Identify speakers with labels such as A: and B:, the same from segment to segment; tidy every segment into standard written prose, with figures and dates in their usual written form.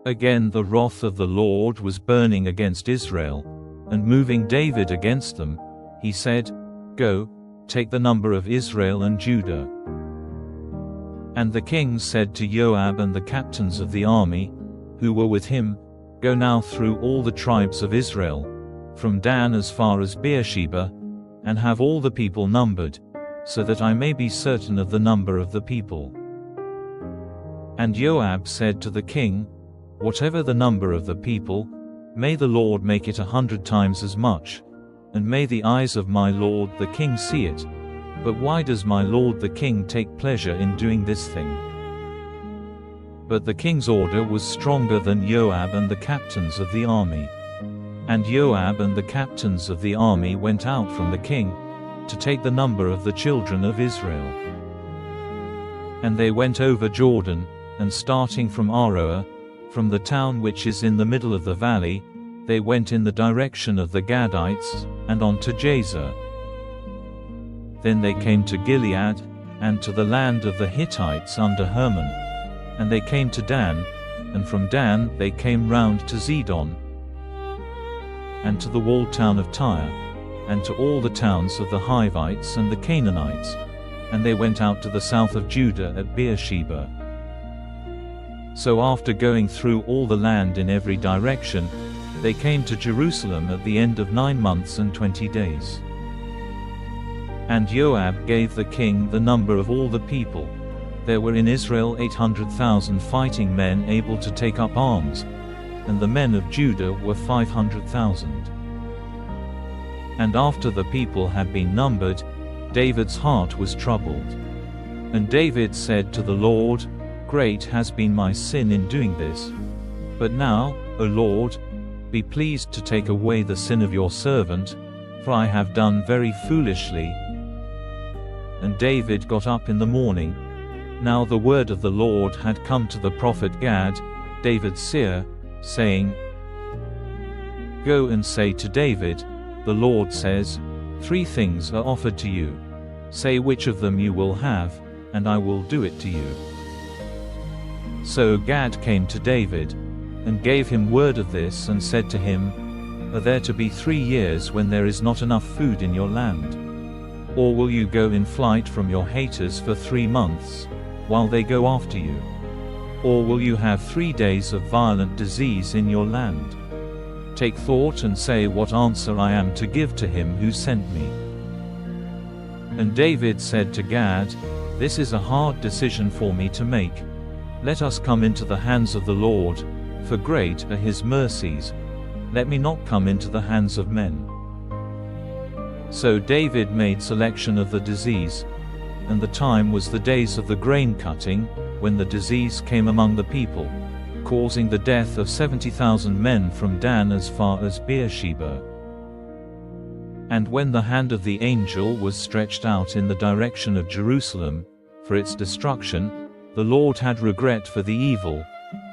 A: Again the wrath of the Lord was burning against Israel, and moving David against them, he said, "Go, take the number of Israel and Judah." And the king said to Joab and the captains of the army, who were with him, "Go now through all the tribes of Israel, from Dan as far as Beersheba, and have all the people numbered, so that I may be certain of the number of the people." And Joab said to the king, "Whatever the number of the people, may the Lord make it 100 times as much, and may the eyes of my lord the king see it. But why does my lord the king take pleasure in doing this thing?" But the king's order was stronger than Joab and the captains of the army. And Joab and the captains of the army went out from the king, to take the number of the children of Israel. And they went over Jordan, and starting from Aroer, from the town which is in the middle of the valley, they went in the direction of the Gadites, and on to Jazer. Then they came to Gilead, and to the land of the Hittites under Hermon. And they came to Dan, and from Dan they came round to Zidon, and to the walled town of Tyre, and to all the towns of the Hivites and the Canaanites, and they went out to the south of Judah at Beersheba. So after going through all the land in every direction, they came to Jerusalem at the end of 9 months and 20 days. And Joab gave the king the number of all the people. There were in Israel 800,000 fighting men able to take up arms, and the men of Judah were 500,000. And after the people had been numbered, David's heart was troubled. And David said to the Lord, "Great has been my sin in doing this. But now, O Lord, be pleased to take away the sin of your servant, for I have done very foolishly." And David got up in the morning. Now the word of the Lord had come to the prophet Gad, David's seer, saying, "Go and say to David, the Lord says, 3 things are offered to you. Say which of them you will have, and I will do it to you." So Gad came to David, and gave him word of this, and said to him, "Are there to be 3 years when there is not enough food in your land? Or will you go in flight from your haters for 3 months, while they go after you? Or will you have 3 days of violent disease in your land? Take thought and say what answer I am to give to him who sent me." And David said to Gad, "This is a hard decision for me to make. Let us come into the hands of the Lord, for great are his mercies. Let me not come into the hands of men." So David made selection of the disease, and the time was the days of the grain cutting, when the disease came among the people, causing the death of 70,000 men from Dan as far as Beersheba. And when the hand of the angel was stretched out in the direction of Jerusalem, for its destruction, the Lord had regret for the evil,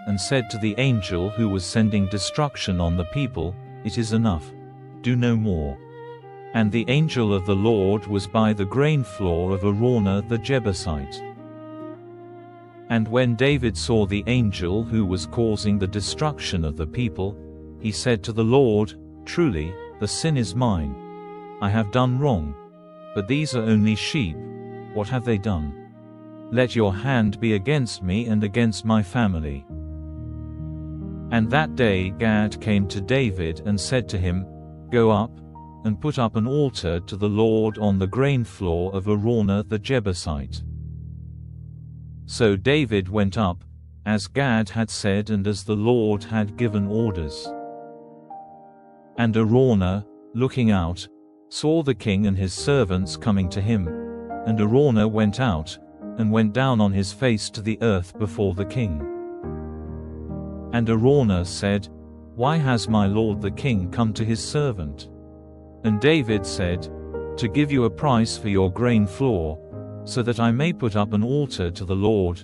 A: and said to the angel who was sending destruction on the people, "It is enough. Do no more." And the angel of the Lord was by the grain floor of Araunah the Jebusite. And when David saw the angel who was causing the destruction of the people, he said to the Lord, "Truly, the sin is mine. I have done wrong. But these are only sheep. What have they done? Let your hand be against me and against my family." And that day Gad came to David and said to him, "Go up, and put up an altar to the Lord on the grain floor of Araunah the Jebusite." So David went up, as Gad had said and as the Lord had given orders. And Araunah, looking out, saw the king and his servants coming to him. And Araunah went out, and went down on his face to the earth before the king. And Araunah said, "Why has my lord the king come to his servant?" And David said, "To give you a price for your grain floor, so that I may put up an altar to the Lord,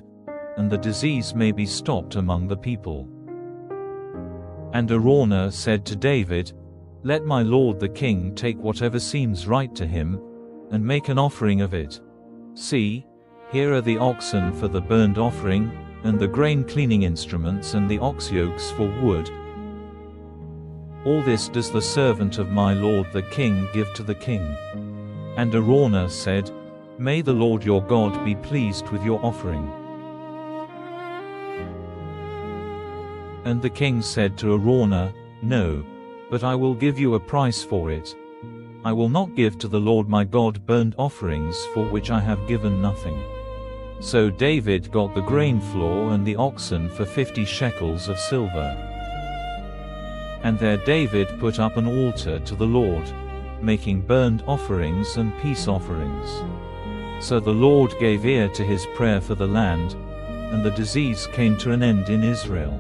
A: and the disease may be stopped among the people." And Araunah said to David, "Let my lord the king take whatever seems right to him, and make an offering of it. See, here are the oxen for the burnt offering, and the grain cleaning instruments and the ox yokes for wood. All this does the servant of my lord the king give to the king. And Araunah said, May the Lord your God be pleased with your offering. And the king said to Araunah, No, but I will give you a price for it. I will not give to the Lord my God burnt offerings for which I have given nothing. So David got the grain floor and the oxen for 50 shekels of silver. And there David put up an altar to the Lord, making burnt offerings and peace offerings. So the Lord gave ear to his prayer for the land, and the disease came to an end in Israel.